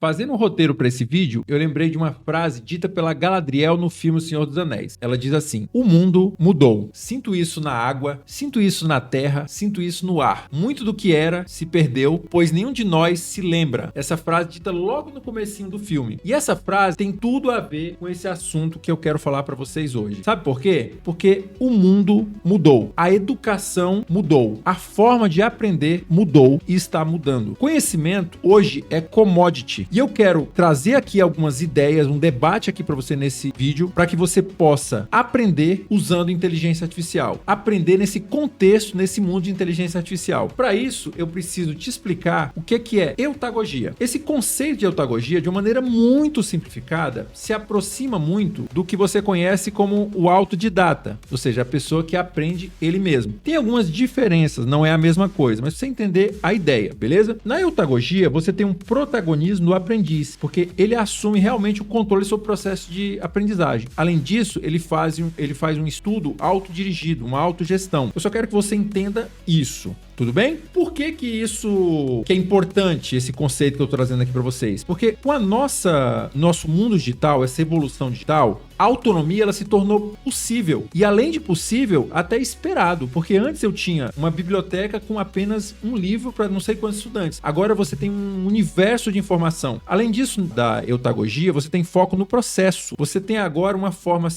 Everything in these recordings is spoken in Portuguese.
Fazendo um roteiro para esse vídeo, eu lembrei de uma frase dita pela Galadriel no filme O Senhor dos Anéis. Ela diz assim: o mundo mudou. Sinto isso na água, sinto isso na terra, sinto isso no ar. Muito do que era se perdeu, pois nenhum de nós se lembra. Essa frase dita logo no comecinho do filme. E essa frase tem tudo a ver com esse assunto que eu quero falar para vocês hoje. Sabe por quê? Porque o mundo mudou. A educação mudou. A forma de aprender mudou e está mudando. Conhecimento hoje é commodity. E eu quero trazer aqui algumas ideias, um debate aqui para você nesse vídeo, para que você possa aprender usando inteligência artificial. Aprender nesse contexto, nesse mundo de inteligência artificial. Para isso, eu preciso te explicar o que é eutagogia. Esse conceito de eutagogia, de uma maneira muito simplificada, se aproxima muito do que você conhece como o autodidata, ou seja, a pessoa que aprende ele mesmo. Tem algumas diferenças, não é a mesma coisa, mas pra você entender a ideia, beleza? Na eutagogia, você tem um protagonismo do aprendiz, porque ele assume realmente o controle sobre o processo de aprendizagem. Além disso, ele faz um estudo autodirigido, uma autogestão. Eu só quero que você entenda isso. Tudo bem? Por que isso é importante, esse conceito que eu tô trazendo aqui para vocês? Porque com a nosso mundo digital, essa evolução digital, a autonomia ela se tornou possível. E além de possível, até esperado. Porque antes eu tinha uma biblioteca com apenas um livro para não sei quantos estudantes. Agora você tem um universo de informação. Além disso, da eutagogia, você tem foco no processo. Você tem agora uma forma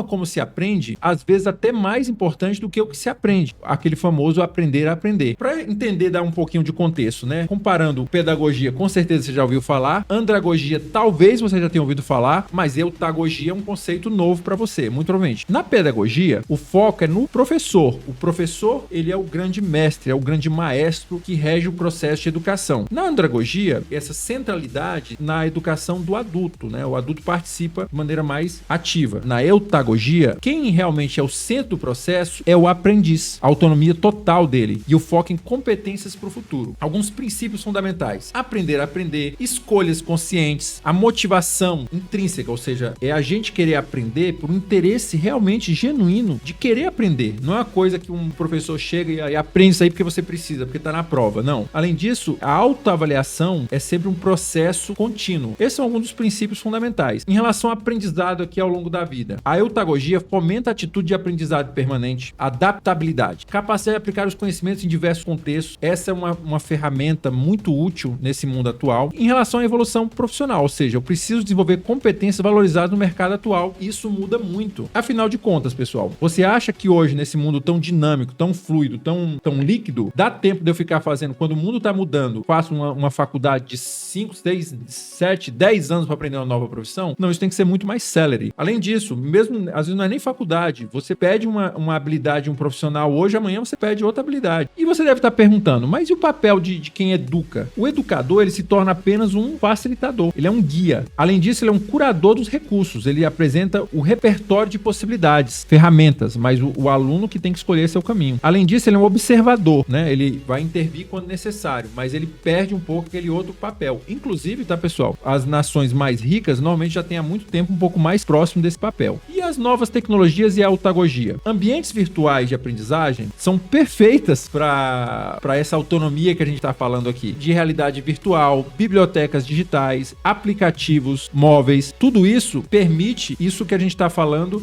como se aprende, às vezes até mais importante do que o que se aprende. Aquele famoso aprender a aprender. Para entender, dar um pouquinho de contexto, né? Comparando pedagogia, com certeza você já ouviu falar. Andragogia, talvez você já tenha ouvido falar, mas eutagogia é um conceito novo para você, muito provavelmente. Na pedagogia, o foco é no professor. O professor, ele é o grande mestre, é o grande maestro que rege o processo de educação. Na andragogia, essa centralidade na educação do adulto, né? O adulto participa de maneira mais ativa. Na eutagogia, quem realmente é o centro do processo é o aprendiz, a autonomia total dele e o foco em competências para o futuro. Alguns princípios fundamentais: aprender a aprender, escolhas conscientes, a motivação intrínseca, ou seja, é a gente querer aprender por um interesse realmente genuíno de querer aprender. Não é uma coisa que um professor chega e aprende isso aí porque você precisa, porque está na prova. Não. Além disso, a autoavaliação é sempre um processo contínuo. Esses são alguns dos princípios fundamentais. Em relação ao aprendizado aqui ao longo da vida, a eutagogia fomenta a atitude de aprendizado permanente, adaptabilidade, capacidade de aplicar os conhecimentos em diversos contextos. Essa é uma ferramenta muito útil nesse mundo atual. Em relação à evolução profissional, ou seja, eu preciso desenvolver competências valorizadas no mercado atual. Isso muda muito. Afinal de contas, pessoal, você acha que hoje, nesse mundo tão dinâmico, tão fluido, tão líquido, dá tempo de eu ficar fazendo, quando o mundo está mudando, faço uma faculdade de 5, 6, 7, 10 anos para aprender uma nova profissão? Não, isso tem que ser muito mais celery. Além disso, mesmo, às vezes não é nem faculdade, você pede uma habilidade de um profissional hoje, amanhã você pede outra habilidade. E você deve estar perguntando, mas e o papel de quem educa? O educador, ele se torna apenas um facilitador, ele é um guia. Além disso, ele é um curador dos recursos, ele apresenta o repertório de possibilidades, ferramentas, mas o aluno que tem que escolher seu caminho. Além disso, ele é um observador, né? Ele vai intervir quando necessário, mas ele perde um pouco aquele outro papel. Inclusive, tá, pessoal, as nações mais ricas normalmente já têm há muito tempo um pouco mais próximo desse papel. E as novas tecnologias e a eutagogia? Ambientes virtuais de aprendizagem são perfeitas para essa autonomia que a gente está falando aqui, de realidade virtual, bibliotecas digitais, aplicativos móveis, tudo isso permite isso que a gente está falando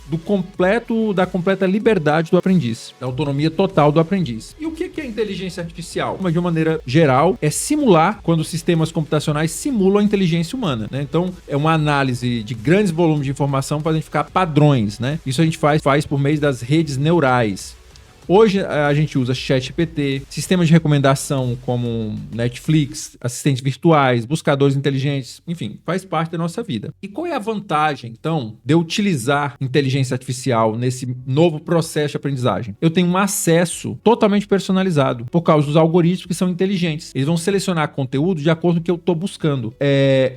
da completa liberdade do aprendiz, da autonomia total do aprendiz. E o que é inteligência artificial? De uma maneira geral, é simular quando os sistemas computacionais simulam a inteligência humana, né? Então, é uma análise de grandes volumes de informação para identificar padrões, né? Isso a gente faz por meio das redes neurais. Hoje a gente usa ChatGPT, sistemas de recomendação como Netflix, assistentes virtuais, buscadores inteligentes, enfim, faz parte da nossa vida. E qual é a vantagem, então, de eu utilizar inteligência artificial nesse novo processo de aprendizagem? Eu tenho um acesso totalmente personalizado por causa dos algoritmos que são inteligentes. Eles vão selecionar conteúdo de acordo com o que eu estou buscando.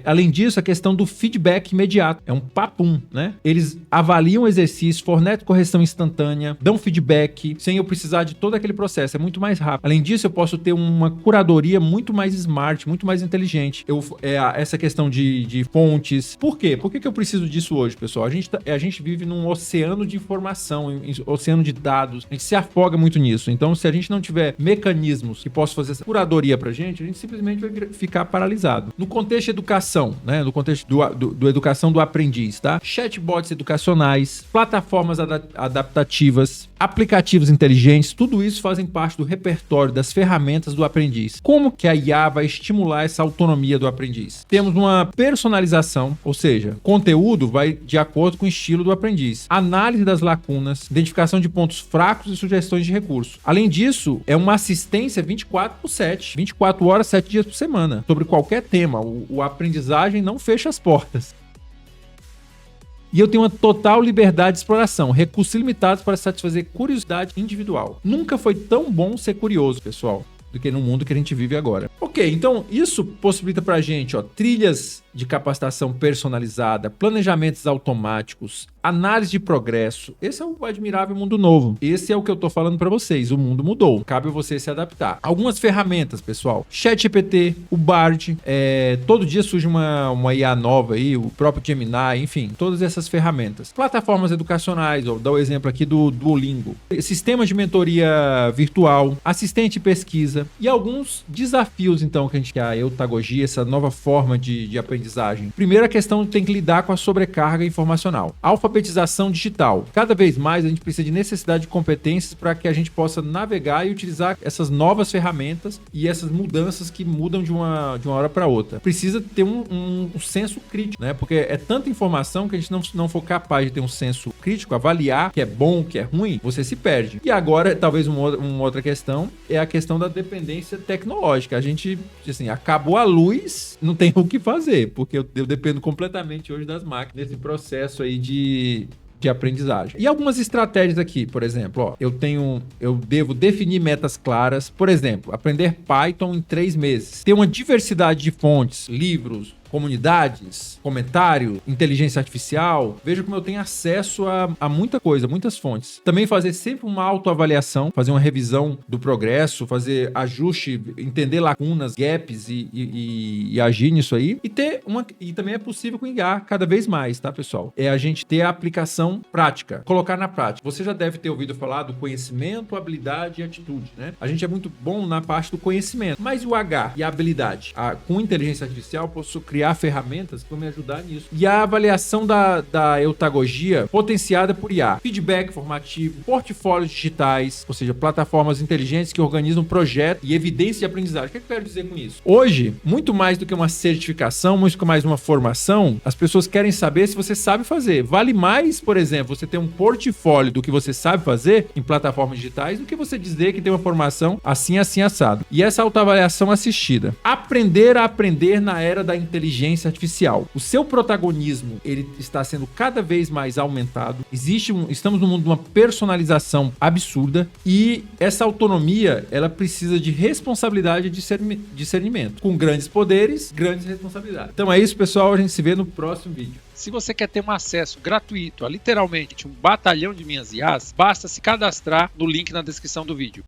Além disso, a questão do feedback imediato. É um papum, né? Eles avaliam o exercício, fornecem correção instantânea, dão feedback sem eu precisar de todo aquele processo, é muito mais rápido. Além disso, eu posso ter uma curadoria muito mais smart, muito mais inteligente. Essa questão de fontes. Por quê? Por que eu preciso disso hoje, pessoal? A gente vive num oceano de informação, oceano de dados. A gente se afoga muito nisso. Então, se a gente não tiver mecanismos que possam fazer essa curadoria pra gente, a gente simplesmente vai ficar paralisado. No contexto de educação, né? No contexto do educação do aprendiz, tá? Chatbots educacionais, plataformas adaptativas, aplicativos inteligentes, tudo isso fazem parte do repertório das ferramentas do aprendiz. Como que a IA vai estimular essa autonomia do aprendiz? Temos uma personalização, ou seja, conteúdo vai de acordo com o estilo do aprendiz. Análise das lacunas, identificação de pontos fracos e sugestões de recurso. Além disso, é uma assistência 24/7, 24 horas, 7 dias por semana, sobre qualquer tema. A aprendizagem não fecha as portas. E eu tenho uma total liberdade de exploração, recursos ilimitados para satisfazer curiosidade individual. Nunca foi tão bom ser curioso, pessoal, do que no mundo que a gente vive agora. Ok, então isso possibilita pra gente, trilhas de capacitação personalizada, planejamentos automáticos, análise de progresso. Esse é o admirável mundo novo. Esse é o que eu tô falando pra vocês. O mundo mudou. Cabe a você se adaptar. Algumas ferramentas, pessoal. ChatGPT, o Bard, todo dia surge uma IA nova aí, o próprio Gemini, enfim, todas essas ferramentas. Plataformas educacionais, vou dar o exemplo aqui do Duolingo. Sistemas de mentoria virtual, assistente de pesquisa e alguns desafios, então, que a gente quer, a eutagogia, essa nova forma de aprendizagem. Primeira questão, tem que lidar com a sobrecarga informacional. Alfabetização digital. Cada vez mais a gente precisa de necessidade de competências para que a gente possa navegar e utilizar essas novas ferramentas e essas mudanças que mudam de uma hora para outra. Precisa ter um senso crítico, né? Porque é tanta informação que a gente não for capaz de ter um senso crítico, avaliar o que é bom, o que é ruim, você se perde. E agora, talvez uma outra questão é a questão da dependência tecnológica. A gente, assim, acabou a luz, não tem o que fazer, porque eu dependo completamente hoje das máquinas nesse processo aí de aprendizagem. E algumas estratégias aqui, por exemplo, eu devo definir metas claras, por exemplo, aprender Python em 3 meses, ter uma diversidade de fontes, livros, comunidades, comentário, inteligência artificial. Veja como eu tenho acesso a muita coisa, muitas fontes. Também fazer sempre uma autoavaliação, fazer uma revisão do progresso, fazer ajuste, entender lacunas, gaps e agir nisso aí. E também é possível com IA cada vez mais, tá, pessoal? É a gente ter a aplicação prática, colocar na prática. Você já deve ter ouvido falar do conhecimento, habilidade e atitude, né? A gente é muito bom na parte do conhecimento, mas o H e a habilidade? Com inteligência artificial, eu posso criar ferramentas que vão me ajudar nisso. E a avaliação da eutagogia potenciada por IA. Feedback formativo, portfólios digitais, ou seja, plataformas inteligentes que organizam projetos e evidência de aprendizagem. O que eu quero dizer com isso? Hoje, muito mais do que uma certificação, muito mais uma formação, as pessoas querem saber se você sabe fazer. Vale mais, por exemplo, você ter um portfólio do que você sabe fazer em plataformas digitais do que você dizer que tem uma formação assim, assado. E essa autoavaliação assistida. Aprender a aprender na era da inteligência artificial. O seu protagonismo, ele está sendo cada vez mais aumentado. Estamos no mundo de uma personalização absurda e essa autonomia, ela precisa de responsabilidade e discernimento. Com grandes poderes, grandes responsabilidades. Então é isso, pessoal. A gente se vê no próximo vídeo. Se você quer ter um acesso gratuito a literalmente um batalhão de minhas IAs, basta se cadastrar no link na descrição do vídeo.